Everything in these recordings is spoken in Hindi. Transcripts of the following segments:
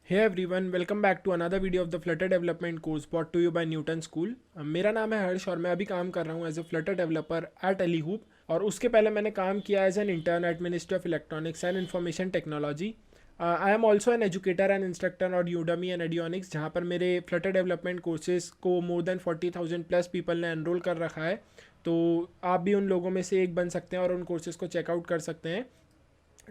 Hey everyone, welcome back to another video of the Flutter Development course brought to you by Newton School। मेरा नाम है हर्ष और मैं अभी काम कर रहा हूँ as a Flutter developer at अलीहूब और उसके पहले मैंने काम किया as an intern at ministry of electronics and information technology. I am also an educator and instructor और यूडमी एंड एडियोनिक्स, जहाँ पर मेरे फ्लटर डेवलपमेंट कोर्सेज को मोर देन 40,000 प्लस पीपल ने एनरोल कर रखा है। तो आप भी उन लोगों में से एक बन सकते हैं और उन कोर्सेज़ को चेकआउट कर सकते हैं।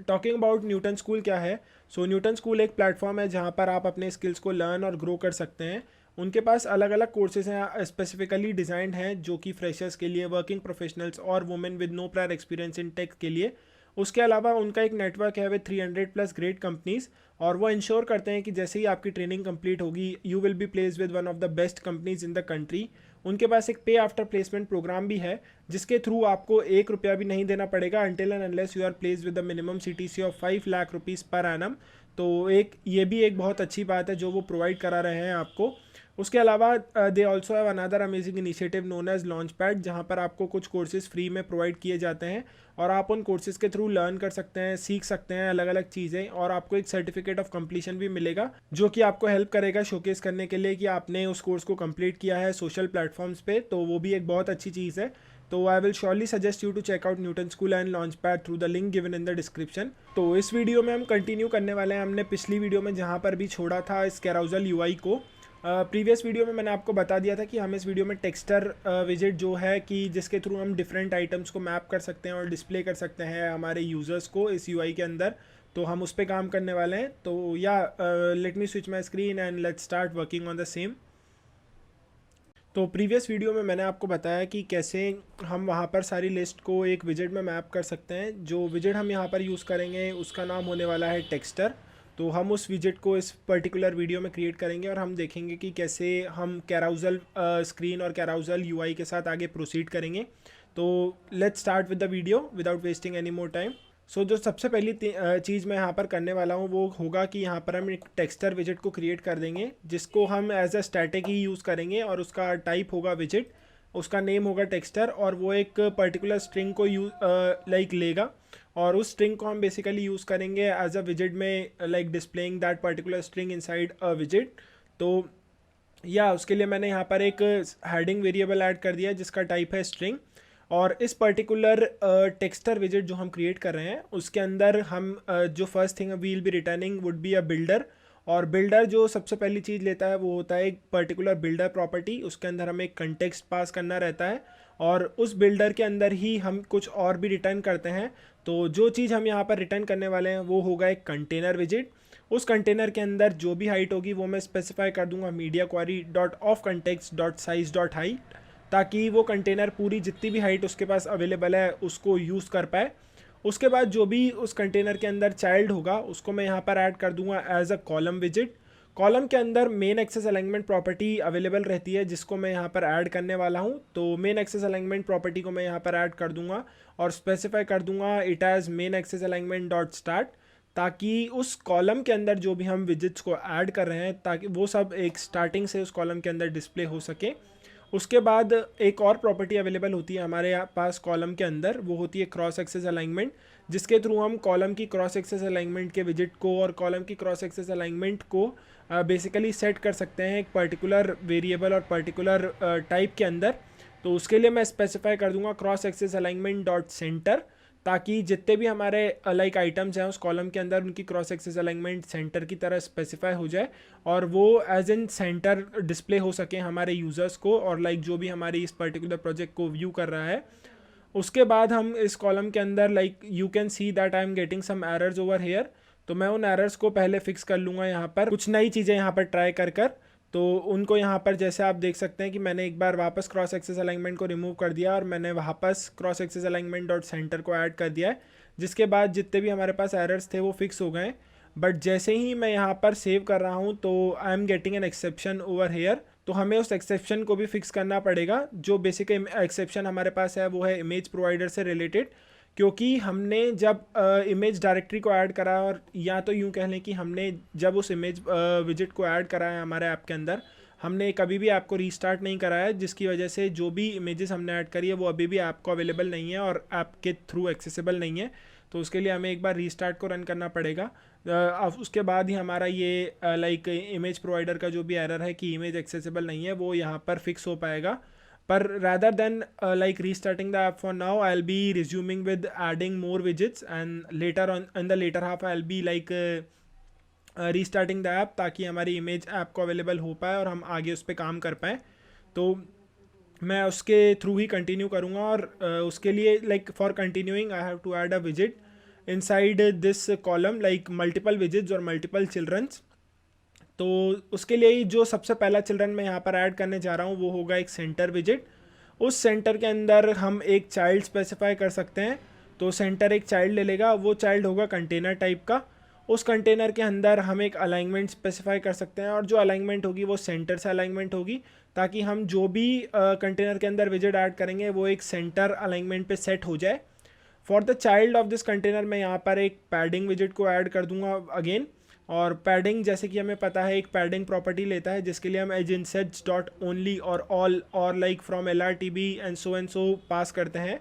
टॉकिंग अबाउट न्यूटन स्कूल क्या है। न्यूटन स्कूल एक प्लेटफॉर्म है जहाँ पर आप अपने स्किल्स को लर्न और ग्रो कर सकते हैं। उनके पास अलग अलग कोर्सेज हैं स्पेसिफिकली डिज़ाइंड हैं जो कि फ्रेशर्स के लिए, वर्किंग प्रोफेशनल्स और women with no prior experience in tech के लिए। उसके अलावा उनका एक नेटवर्क है विद 300 प्लस ग्रेट कंपनीज और वो इंश्योर करते हैं कि जैसे ही आपकी ट्रेनिंग कंप्लीट होगी you will be place with one of the best companies in the country. उनके पास एक पे आफ्टर प्लेसमेंट प्रोग्राम भी है जिसके थ्रू आपको 1 रुपया भी नहीं देना पड़ेगा until and unless you are placed with the minimum CTC of 5 lakh rupees per annum. तो ये भी एक बहुत अच्छी बात है जो वो प्रोवाइड करा रहे हैं आपको। उसके अलावा they also have another amazing initiative known as launchpad, जहाँ पर आपको कुछ कोर्सेज फ्री में प्रोवाइड किए जाते हैं और आप उन कोर्सेज के थ्रू लर्न कर सकते हैं, सीख सकते हैं अलग अलग चीज़ें और आपको एक सर्टिफिकेट ऑफ कंप्लीशन भी मिलेगा जो कि आपको हेल्प करेगा शोकेस करने के लिए कि आपने उस कोर्स को कंप्लीट किया है सोशल प्लेटफॉर्म्स पे। तो वो भी एक बहुत अच्छी चीज़ है। तो I will surely suggest you to check out Newton School and launchpad through the link given in the description. तो इस वीडियो में हम कंटिन्यू करने वाले हैं हमने पिछली वीडियो में जहाँ पर भी छोड़ा था इस कैराउजल UI को। प्रीवियस वीडियो में मैंने आपको बता दिया था कि हम इस वीडियो में टेक्सचर विजिट जो है कि जिसके थ्रू हम डिफरेंट आइटम्स को मैप कर सकते हैं और डिस्प्ले कर सकते हैं हमारे यूज़र्स को इस UI के अंदर। तो हम उस पर काम करने वाले हैं। तो या let me switch my screen and let's start working on the same. तो प्रीवियस वीडियो में मैंने आपको बताया कि कैसे हम वहाँ पर सारी लिस्ट को एक विजिट में मैप कर सकते हैं। जो विजिट हम यहाँ पर यूज़ करेंगे उसका नाम होने वाला है टेक्सचर। तो हम उस विजिट को इस पर्टिकुलर वीडियो में क्रिएट करेंगे और हम देखेंगे कि कैसे हम कैराउजल स्क्रीन और कैराउजल UI के साथ आगे प्रोसीड करेंगे। तो let's start with the video without wasting any more time. जो सबसे पहली चीज़ मैं यहाँ पर करने वाला हूँ वो होगा कि यहाँ पर हम एक टेक्सचर विजिट को क्रिएट कर देंगे जिसको हम एज अ स्टैटिक ही यूज़ करेंगे और उसका टाइप होगा विजिट, उसका नेम होगा टेक्सचर और वो एक पर्टिकुलर स्ट्रिंग को लाइक लेगा और उस स्ट्रिंग को हम बेसिकली यूज़ करेंगे एज अ विजिट में, like displaying that particular string inside a visit. तो या उसके लिए मैंने यहाँ पर एक हेडिंग वेरिएबल ऐड कर दिया जिसका टाइप है स्ट्रिंग। और इस पर्टिकुलर टेक्सचर विजिट जो हम क्रिएट कर रहे हैं उसके अंदर हम जो first thing we will be returning would be a builder. और बिल्डर जो सबसे पहली चीज़ लेता है वो होता है एक पर्टिकुलर बिल्डर प्रॉपर्टी, उसके अंदर हमें एक कंटेक्स्ट पास करना रहता है और उस बिल्डर के अंदर ही हम कुछ और भी रिटर्न करते हैं। तो जो चीज़ हम यहाँ पर रिटर्न करने वाले हैं वो होगा एक कंटेनर विजिट। उस कंटेनर के अंदर जो भी हाइट होगी वो मैं स्पेसिफाई कर दूंगा media query dot of context dot size dot height, ताकि वो कंटेनर पूरी जितनी भी हाइट उसके पास अवेलेबल है उसको यूज़ कर पाए। उसके बाद जो भी उस कंटेनर के अंदर चाइल्ड होगा उसको मैं यहाँ पर ऐड कर दूंगा एज अ कॉलम विजिट। कॉलम के अंदर main axis alignment property available रहती है जिसको मैं यहाँ पर ऐड करने वाला हूँ। तो मेन एक्सेस अलाइनमेंट प्रॉपर्टी को मैं यहाँ पर ऐड कर दूंगा और स्पेसिफाई कर दूंगा it as main axis alignment dot start, ताकि उस कॉलम के अंदर जो भी हम विजिट्स को ऐड कर रहे हैं ताकि वो सब एक स्टार्टिंग से उस कॉलम के अंदर डिस्प्ले हो सके। उसके बाद एक और प्रॉपर्टी अवेलेबल होती है हमारे पास कॉलम के अंदर, वो होती है क्रॉस एक्सेस अलाइनमेंट, जिसके थ्रू हम कॉलम की क्रॉस एक्सेस अलाइनमेंट के विजिट को और कॉलम की क्रॉस एक्सेस अलाइनमेंट को बेसिकली सेट कर सकते हैं एक पर्टिकुलर वेरिएबल और पर्टिकुलर टाइप के अंदर। तो उसके लिए मैं स्पेसिफाई कर दूंगा cross axis alignment dot centre, ताकि जितने भी हमारे लाइक आइटम्स हैं उस कॉलम के अंदर उनकी क्रॉस एक्सेस अलाइनमेंट सेंटर की तरह स्पेसिफाई हो जाए और वो एज इन सेंटर डिस्प्ले हो सके हमारे यूज़र्स को और लाइक जो भी हमारी इस पर्टिकुलर प्रोजेक्ट को व्यू कर रहा है। उसके बाद हम इस कॉलम के अंदर like you can see that I am getting some errors over here. तो मैं उन एरर्स को पहले फिक्स कर लूँगा, यहाँ पर कुछ नई चीज़ें यहाँ पर ट्राई कर तो उनको यहाँ पर जैसे आप देख सकते हैं कि मैंने एक बार वापस क्रॉस एक्सेस अलाइनमेंट को रिमूव कर दिया और मैंने वापस cross axis alignment dot centre को ऐड कर दिया है, जिसके बाद जितने भी हमारे पास एरर्स थे वो फिक्स हो गए। बट जैसे ही मैं यहाँ पर सेव कर रहा हूँ तो आई am getting an exception over here. तो हमें उस एक्सेप्शन को भी फिक्स करना पड़ेगा। जो बेसिक एक्सेप्शन हमारे पास है वो है इमेज प्रोवाइडर से रिलेटेड, क्योंकि हमने जब इमेज डायरेक्टरी को ऐड करा और या तो यूँ कह लें कि हमने जब उस इमेज विजिट को ऐड करा है हमारे ऐप के अंदर, हमने कभी भी ऐप को रीस्टार्ट नहीं कराया, जिसकी वजह से जो भी इमेजेस हमने ऐड करी है वो अभी भी ऐप को अवेलेबल नहीं है और ऐप के थ्रू एक्सेसिबल नहीं है। तो उसके लिए हमें एक बार रीस्टार्ट को रन करना पड़ेगा। अब उसके बाद ही हमारा ये लाइक इमेज प्रोवाइडर का जो भी एरर है कि इमेज एक्सेसिबल नहीं है वो यहाँ पर फिक्स हो पाएगा। पर rather than like restarting the app for now, I'll be resuming with adding more widgets, and later on in the later half I'll be like restarting the app, ताकि हमारी इमेज ऐप को अवेलेबल हो पाए और हम आगे उस पर काम कर पाएँ। तो मैं उसके थ्रू ही कंटिन्यू करूँगा। और उसके लिए like for continuing I have to add a विजिट inside this column, like multiple widgets और मल्टीपल चिल्ड्रंस। तो उसके लिए ही जो सबसे पहला चिल्ड्रन मैं यहाँ पर ऐड करने जा रहा हूँ वो होगा एक सेंटर विजिट। उस सेंटर के अंदर हम एक चाइल्ड स्पेसिफाई कर सकते हैं। तो सेंटर एक चाइल्ड ले लेगा, वो चाइल्ड होगा कंटेनर टाइप का। उस कंटेनर के अंदर हम एक अलाइनमेंट स्पेसिफाई कर सकते हैं और जो अलाइनमेंट होगी वो सेंटर से अलाइनमेंट होगी, ताकि हम जो भी कंटेनर के अंदर विजिट ऐड करेंगे वो एक सेंटर अलाइनमेंट पे सेट हो जाए। For the child of this container मैं यहाँ पर एक पैडिंग विजिट को ऐड कर दूंगा अगेन। और पैडिंग जैसे कि हमें पता है एक पैडिंग प्रॉपर्टी लेता है, जिसके लिए हम एजेंसेट्स डॉट ओनली और ऑल और like from LRTB and so pass करते हैं।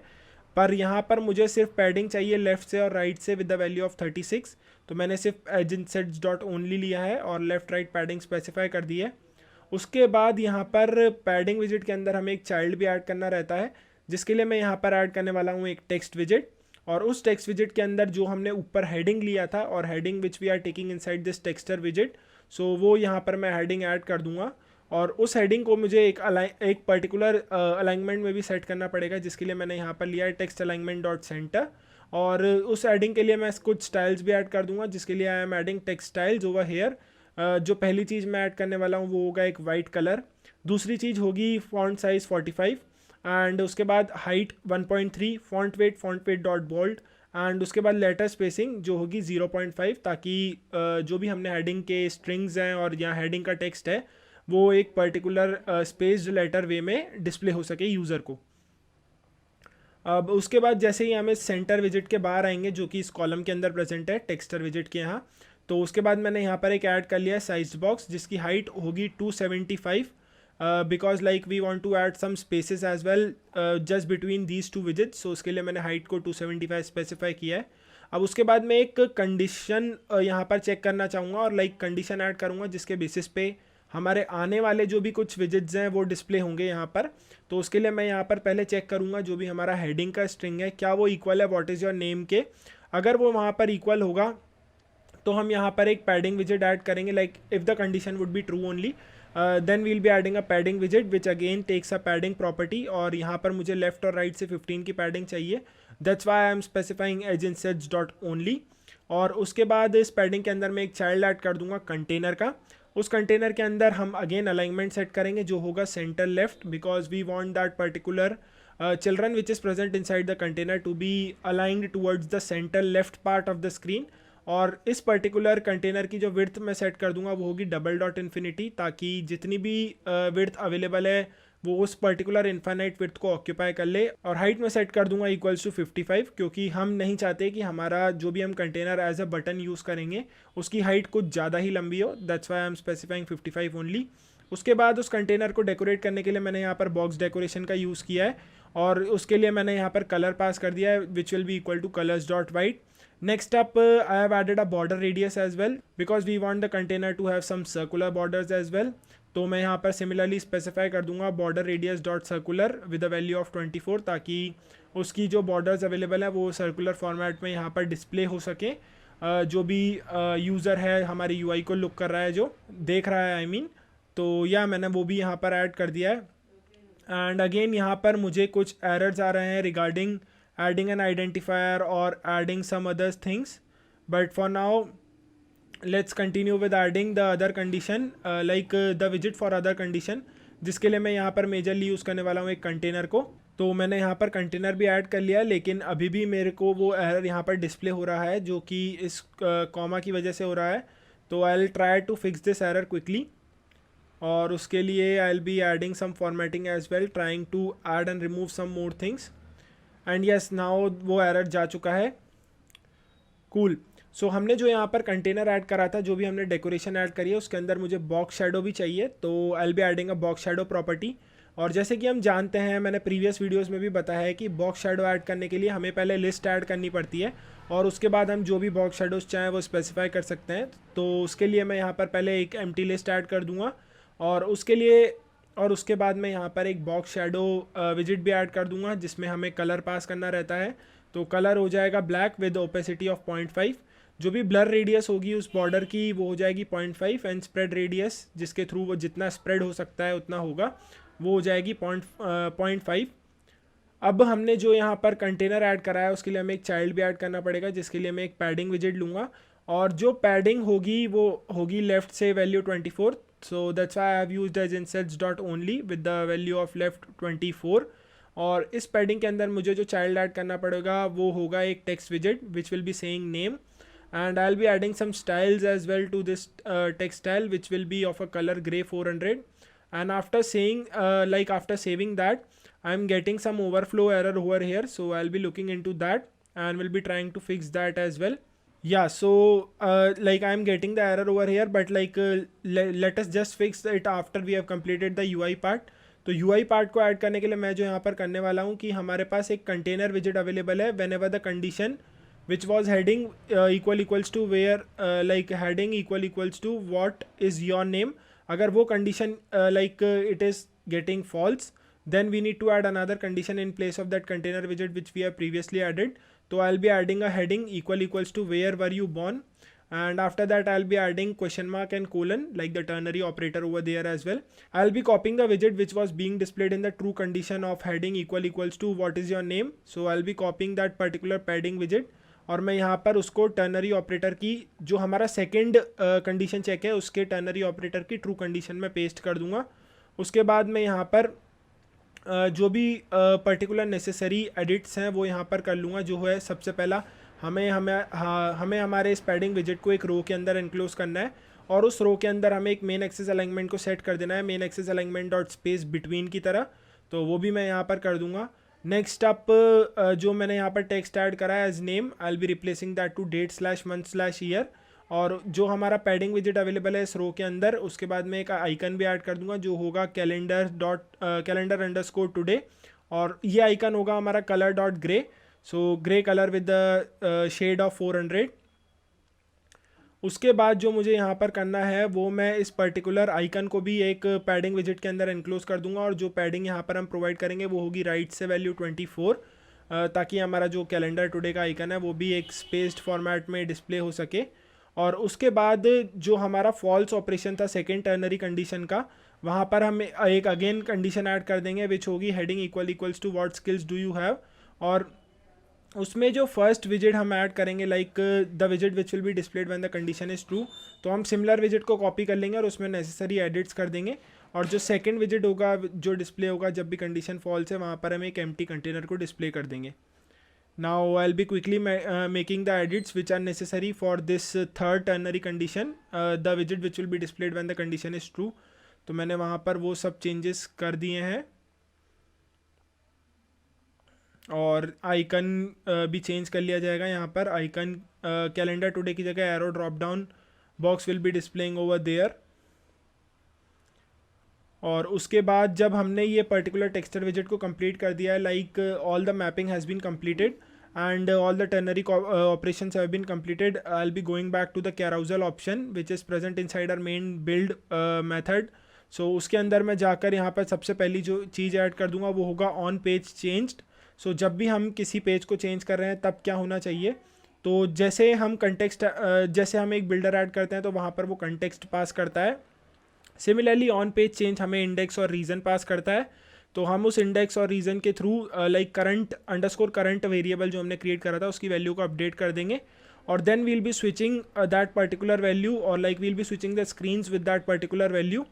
पर यहाँ पर मुझे सिर्फ पैडिंग चाहिए लेफ्ट से और राइट से विद द वैल्यू ऑफ 36। तो मैंने सिर्फ एजेंसेट्स डॉट ओनली लिया है और लेफ्ट राइट पैडिंग स्पेसिफाई कर दी है। उसके बाद यहाँ पर पैडिंग विजिट के अंदर हमें एक चाइल्ड भी ऐड करना रहता है, जिसके लिए मैं यहाँ पर ऐड करने वाला हूँ एक टेक्स्ट विजिट। और उस टेक्स्ट विजिट के अंदर जो हमने ऊपर हेडिंग लिया था और heading which we are taking inside this texture विजिट, सो वो यहाँ पर मैं हेडिंग ऐड कर दूंगा। और उस हेडिंग को मुझे एक पर्टिकुलर अलाइनमेंट में भी सेट करना पड़ेगा, जिसके लिए मैंने यहाँ पर लिया है टेक्स्ट अलाइनमेंट डॉट सेंटर। और उस हेडिंग के लिए मैं कुछ स्टाइल्स भी ऐड कर दूंगा, जिसके लिए I am adding text styles over here. जो पहली चीज़ मैं ऐड करने वाला हूँ वो होगा एक वाइट कलर। दूसरी चीज़ होगी फॉन्ट साइज़ 45 एंड उसके बाद height 1.3, font weight dot bold and उसके बाद लेटर स्पेसिंग जो होगी 0.5, ताकि जो भी हमने हेडिंग के स्ट्रिंग्स हैं और या हेडिंग का टेक्स्ट है वो एक पर्टिकुलर स्पेस्ड लेटर वे में डिस्प्ले हो सके यूज़र को। अब उसके बाद जैसे ही हमें सेंटर विजिट के बाहर आएंगे, जो कि इस कॉलम के अंदर प्रेजेंट है टेक्सटर विजिट के यहाँ, तो उसके बाद मैंने यहाँ पर एक ऐड कर लिया है साइज बॉक्स, जिसकी हाइट होगी 275 because like we want to add some spaces as well just between these two widgets. So उसके लिए मैंने हाइट को 275 स्पेसिफाई किया है। अब उसके बाद मैं एक कंडीशन यहाँ पर चेक करना चाहूँगा और लाइक कंडीशन ऐड करूँगा, जिसके बेसिस पे हमारे आने वाले जो भी कुछ विजिट्स हैं वो डिस्प्ले होंगे यहाँ पर। तो उसके लिए मैं यहाँ पर पहले चेक करूँगा जो भी हमारा हेडिंग का स्ट्रिंग है क्या वो इक्वल है व्हाट इज़ योर नेम के। अगर वो वहाँ पर इक्वल होगा तो हम यहाँ पर एक पैडिंग विजिट ऐड करेंगे, like if the condition would be true only then we'll be adding a padding विजिट which again takes a padding property. और यहाँ पर मुझे लेफ्ट और राइट से 15 की पैडिंग चाहिए, that's why I am specifying edge insets dot only. और उसके बाद इस पैडिंग के अंदर मैं एक चाइल्ड ऐड कर दूंगा कंटेनर का। उस कंटेनर के अंदर हम अगेन अलाइनमेंट सेट करेंगे जो होगा centre left, because we want that particular children which is present inside the container to be aligned towards the center left part of the screen। और इस पर्टिकुलर कंटेनर की जो विड्थ मैं सेट कर दूंगा वो होगी डबल डॉट इन्फिनिटी, ताकि जितनी भी विड्थ अवेलेबल है वो उस पर्टिकुलर इन्फाइनाइट विड्थ को ऑक्यूपाई कर ले। और हाइट में सेट कर दूंगा इक्वल्स टू 55, क्योंकि हम नहीं चाहते कि हमारा जो भी हम container as a button use करेंगे उसकी हाइट कुछ ज़्यादा ही लंबी हो, that's why I am specifying 55 only. उसके बाद उस कंटेनर को डेकोरेट करने के लिए मैंने यहाँ पर बॉक्स डेकोरेशन का यूज़ किया है और उसके लिए मैंने यहाँ पर कलर पास कर दिया है विच will B equal two colours dot white. Next up, I have added a border radius as well because we want the container to have some circular borders as well। तो मैं यहाँ पर सिमिलरली स्पेसिफाई कर दूंगा border radius dot circular with a value of 24, ताकि उसकी जो बॉर्डर्स अवेलेबल है वो सर्कुलर फॉर्मेट में यहाँ पर डिस्प्ले हो सके। जो भी यूज़र है हमारी UI को लुक कर रहा है, जो देख रहा है I mean, तो या मैंने वो भी यहाँ पर ऐड कर दिया है। एंड अगेन यहाँ पर मुझे कुछ एरर्स आ रहे हैं regarding adding an identifier or adding some other things, but for now let's continue with adding the other condition like the widget for other condition, जिसके लिए मैं यहाँ पर मेजरली यूज़ करने वाला हूँ एक कंटेनर को। तो मैंने यहाँ पर कंटेनर भी ऐड कर लिया, लेकिन अभी भी मेरे को वो एरर यहाँ पर डिस्प्ले हो रहा है जो कि इस कॉमा की वजह से हो रहा है। तो I will try to fix this error quickly, और उसके लिए I will be adding some formatting as well, trying to add and remove some more things. And yes now वो एरर जा चुका है। कूल सो हमने जो यहाँ पर कंटेनर ऐड करा था, जो भी हमने डेकोरेशन ऐड करी है, उसके अंदर मुझे बॉक्स शैडो भी चाहिए, तो I will be adding a box shadow property. और जैसे कि हम जानते हैं, मैंने प्रीवियस वीडियोस में भी बताया है कि बॉक्स शैडो ऐड करने के लिए हमें पहले लिस्ट ऐड करनी पड़ती है और उसके बाद हम जो भी बॉक्स शैडोज चाहें वो स्पेसिफाई कर सकते हैं। तो उसके लिए मैं यहाँ पर पहले एक एम्प्टी लिस्ट ऐड कर दूँगा और उसके बाद मैं यहाँ पर एक बॉक्स शैडो विजिट भी ऐड कर दूँगा जिसमें हमें कलर पास करना रहता है। तो कलर हो जाएगा ब्लैक विद ओपेसिटी ऑफ 0.5। जो भी ब्लर रेडियस होगी उस बॉर्डर की वो हो जाएगी 0.5 एंड स्प्रेड रेडियस जिसके थ्रू वो जितना स्प्रेड हो सकता है उतना होगा, वो हो जाएगी 0.5। अब हमने जो यहाँ पर कंटेनर ऐड करा है उसके लिए हमें एक चाइल्ड भी ऐड करना पड़ेगा, जिसके लिए मैं एक पैडिंग विजिट लूँगा और जो पैडिंग होगी वो होगी लेफ्ट से value 24। So that's why I have used edge insets dot only with the value of left 24। और इस पैडिंग के अंदर मुझे जो चाइल्ड ऐड करना पड़ेगा वो होगा एक text visit which will be saying name, and I'll be adding some styles as well to this text style which will be of a color gray 400. And after saying after saving that, I'm getting some overflow error over here, so I'll be looking into that and will be trying to fix that as well. Yeah, so I'm getting the error over here, but let us just fix it after we have completed the UI part. तो UI पार्ट को ऐड करने के लिए मैं जो यहाँ पर करने वाला हूँ कि हमारे पास एक कंटेनर विजिट अवेलेबल है when ever the condition which was heading equals to where heading equals to what is your name. अगर वो condition it is getting false, then we need to add another condition in place of that container widget which we have previously added. So I'll be adding a heading equals to where were you born, and after that I'll be adding question mark and colon like the ternary operator over there as well. I'll be copying the widget which was being displayed in the true condition of heading equals to what is your name. So I'll be copying that particular padding widget और मैं यहाँ पर उसको टर्नरी ऑपरेटर की जो हमारा सेकंड कंडीशन चेक है उसके टर्नरी ऑपरेटर की ट्रू कंडीशन में पेस्ट कर दूँगा। उसके बाद मैं यहाँ पर जो भी पर्टिकुलर नेसेसरी एडिट्स हैं वो यहाँ पर कर लूँगा। जो है सबसे पहला हमें हमारे इस पैडिंग विजिट को एक रो के अंदर एनक्लोज करना है और उस रो के अंदर हमें एक मेन एक्सेस अलाइनमेंट को सेट कर देना है, main axis alignment dot space between की तरह, तो वो भी मैं यहाँ पर कर दूँगा। नेक्स्ट अप जो मैंने यहाँ पर टेक्स्ट ऐड करा है as name, I will be replacing that to date/month/year। और जो हमारा पैडिंग विजिट अवेलेबल है इस रो के अंदर, उसके बाद में एक आइकन भी ऐड कर दूंगा जो होगा calendar today, और ये आइकन होगा हमारा colour dot grey, so grey colour with the shade of 400। उसके बाद जो मुझे यहाँ पर करना है वो मैं इस पर्टिकुलर आइकन को भी एक पैडिंग विजिट के अंदर एनक्लोज कर दूंगा और जो पैडिंग यहाँ पर हम प्रोवाइड करेंगे वो होगी राइट से वैल्यू 24, ताकि हमारा जो कैलेंडर टुडे का आइकन है वो भी एक स्पेस्ड फॉर्मेट में डिस्प्ले हो सके। और उसके बाद जो हमारा फॉल्स ऑपरेशन था सेकेंड टर्नरी कंडीशन का, वहाँ पर हम एक अगेन कंडीशन ऐड कर देंगे विच होगी heading equals to what skills do you have. और उसमें जो फर्स्ट विजिट हम ऐड करेंगे द विजिट which will be displayed when the condition is true, तो हम सिमिलर विजिट को कॉपी कर लेंगे और उसमें नेसेसरी एडिट्स कर देंगे। और जो सेकंड विजिट होगा जो डिस्प्ले होगा जब भी कंडीशन फॉल्स है, वहाँ पर हम एक एम्प्टी कंटेनर को डिस्प्ले कर देंगे। Now I will be quickly making the edits which are necessary for this third ternary condition, the विजिट which will be displayed when the condition is true. तो मैंने वहाँ पर वो सब चेंजेस कर दिए हैं और आइकन भी चेंज कर लिया जाएगा। यहाँ पर आइकन कैलेंडर टुडे की जगह arrow drop down box will be displaying over there. और उसके बाद जब हमने ये पर्टिकुलर टेक्सचर विजिट को कंप्लीट कर दिया है, all the mapping has been completed and all the ternary operations have been completed, I'll be going back to the carousel option which is present inside our main build method. So उसके अंदर मैं जाकर यहाँ पर सबसे पहली जो चीज़ ऐड कर दूंगा वो होगा ऑन पेज चेंज्ड। सो जब भी हम किसी पेज को चेंज कर रहे हैं तब क्या होना चाहिए, तो जैसे हम जैसे हम एक बिल्डर ऐड करते हैं तो वहाँ पर वो कंटेक्स्ट पास करता है, सिमिलरली ऑन पेज चेंज हमें इंडेक्स और रीज़न पास करता है। तो हम उस इंडेक्स और रीज़न के थ्रू करंट वेरिएबल जो हमने क्रिएट करा था उसकी वैल्यू को अपडेट कर देंगे और then we'll be switching that particular value और we'll be switching the screens with that particular value.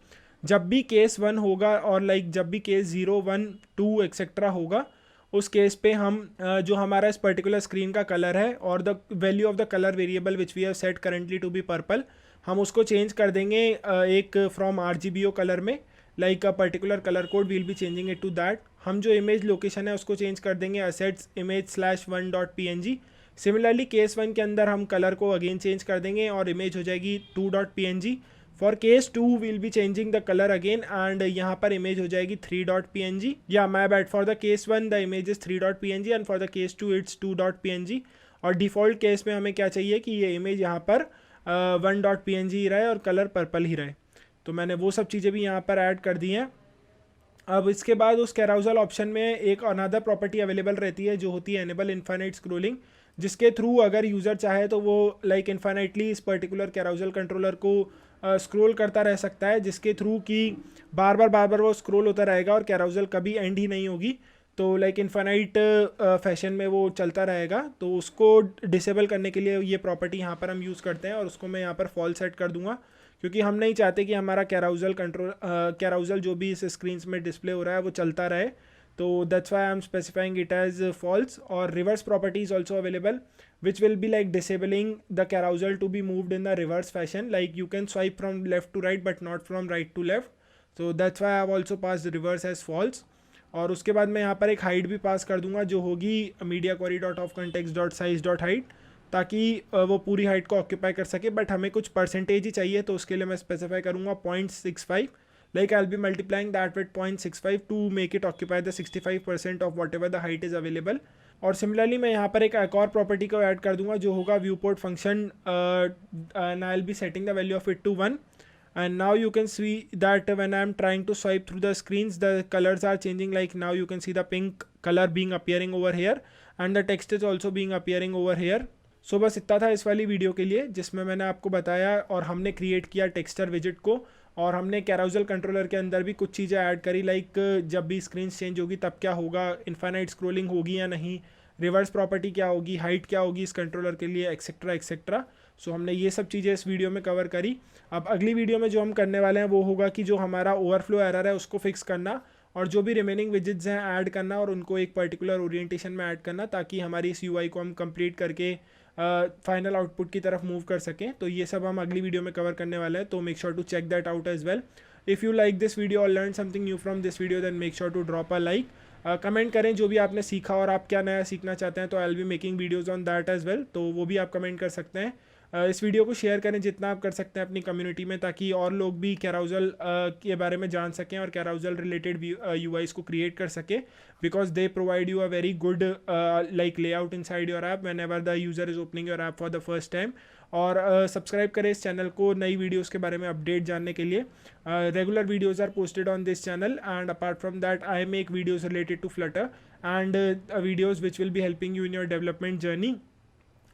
जब भी केस 1 होगा और जब भी केस 0, 1, 2 एक्सेट्रा होगा, उस केस पे हम जो हमारा इस पर्टिकुलर स्क्रीन का कलर है और the value of the colour variable which we have set currently to be purple, हम उसको चेंज कर देंगे एक फ्रॉम RGBO कलर में, a particular colour code will be changing it to that. हम जो इमेज लोकेशन है उसको चेंज कर देंगे assets image/1.png, सिमिलरली केस 1 के अंदर हम कलर को अगेन चेंज कर देंगे और इमेज हो जाएगी 2.png। For case 2 will be changing the colour again and यहाँ पर इमेज हो जाएगी 3.png। या my bad, for the case 1 the image is 3.png and for the case 2 it's 2.png। और डिफ़ॉल्ट केस में हमें क्या चाहिए कि ये इमेज यहाँ पर 1.png ही रहे और कलर पर्पल ही रहे। तो मैंने वो सब चीज़ें भी यहाँ पर ऐड कर दी हैं। अब इसके बाद उस कैराउजल ऑप्शन में एक अनदर प्रॉपर्टी अवेलेबल रहती है जो होती है एनेबल इन्फाइनाइट स्क्रोलिंग, जिसके थ्रू अगर यूज़र चाहे तो वो लाइक इन्फाइनाइटली इस पर्टिकुलर कैराउजल कंट्रोलर को स्क्रॉल करता रह सकता है, जिसके थ्रू कि बार बार वो स्क्रॉल होता रहेगा और कैराउजल कभी एंड ही नहीं होगी। तो लाइक इन्फाइनाइट फैशन में वो चलता रहेगा। तो उसको डिसेबल करने के लिए ये प्रॉपर्टी यहाँ पर हम यूज़ करते हैं और उसको मैं यहाँ पर फॉल सेट कर दूंगा, क्योंकि हम नहीं चाहते कि हमारा कैराउजल जो भी इस स्क्रीन में डिस्प्ले हो रहा है वो चलता रहे। तो that's why I am specifying it as false. और reverse property is also available which will be like disabling the carousel to be moved in the reverse fashion, like you can swipe from left to right but not from right to left. So that's why I have also passed reverse as false. और उसके बाद मैं यहाँ पर एक हाइट भी पास कर दूंगा जो होगी media query dot of context dot size dot height, ताकि वो पूरी हाइट को ऑक्यूपाई कर सके। बट हमें कुछ परसेंटेज ही चाहिए, तो उसके लिए मैं स्पेसिफाई करूँगा 0.65, like I'll be multiplying that with 0.65 to make it occupy the 65% of whatever the height is available. और सिमिलरली मैं यहाँ पर एक और प्रॉपर्टी को ऐड कर दूंगा जो होगा viewport function and I will be setting the value of it to 1 and now you can see that when I am trying to swipe through the screens the colors are changing, like now you can see the pink color being appearing over here and the text is also being appearing over here. सो बस इतना था इस वाली वीडियो के लिए, जिसमें मैंने आपको बताया और हमने क्रिएट किया टेक्सचर विजिट को, और हमने कैराउजल कंट्रोलर के अंदर भी कुछ चीज़ें ऐड करी, लाइक जब भी स्क्रीन चेंज होगी तब क्या होगा, इन्फाइनाइट स्क्रोलिंग होगी या नहीं, रिवर्स प्रॉपर्टी क्या होगी, हाइट क्या होगी इस कंट्रोलर के लिए, एक्सेट्रा एक्सेट्रा। सो हमने ये सब चीज़ें इस वीडियो में कवर करी। अब अगली वीडियो में जो हम करने वाले हैं वो होगा कि जो हमारा ओवरफ्लो एरर है उसको फिक्स करना और जो भी रिमेनिंग विजिट्स हैं ऐड करना और उनको एक पर्टिकुलर ओरिएंटेशन में ऐड करना, ताकि हमारी इस यूआई को हम कंप्लीट करके फाइनल आउटपुट की तरफ मूव कर सकें। तो ये सब हम अगली वीडियो में कवर करने वाले हैं, तो make sure to check that out as well. If you like this video और learn something new from this video then make sure to drop a like. Comment करें जो भी आपने सीखा और आप क्या नया सीखना चाहते हैं, तो I will be making videos on that as well, तो वो भी आप कमेंट कर सकते हैं। इस वीडियो को शेयर करें जितना आप कर सकते हैं अपनी कम्युनिटी में, ताकि और लोग भी कैराउजल के बारे में जान सकें और कैराउजल रिलेटेड यूआईज को क्रिएट कर सके, because they provide you a very good like layout inside your app when ever the user is opening your app for the first time. और सब्सक्राइब करें इस चैनल को नई वीडियोज़ के बारे में अपडेट जानने के लिए। Regular videos are posted on this channel and apart from that I make videos related to Flutter and videos which will be helping you in your development journey.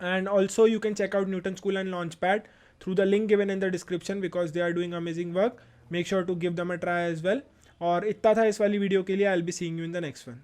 And also you can check out Newton School and Launchpad through the link given in the description because they are doing amazing work. Make sure to give them a try as well. और इतना था इस वाली वीडियो के लिए। I'll be seeing you in the next one.